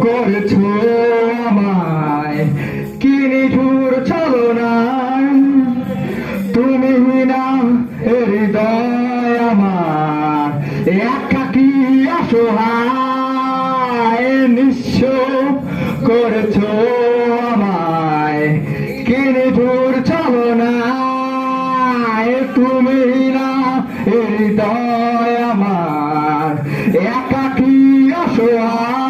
করেছো আমায়, কি নিঠুর ছলনায় তুমি না হৃদয় আমার একাকী অসহায় নিঃস্ব করেছো আমায়, কি নিঠুর ছলনায় তুমি না হৃদয় আমার একাকী অসহায়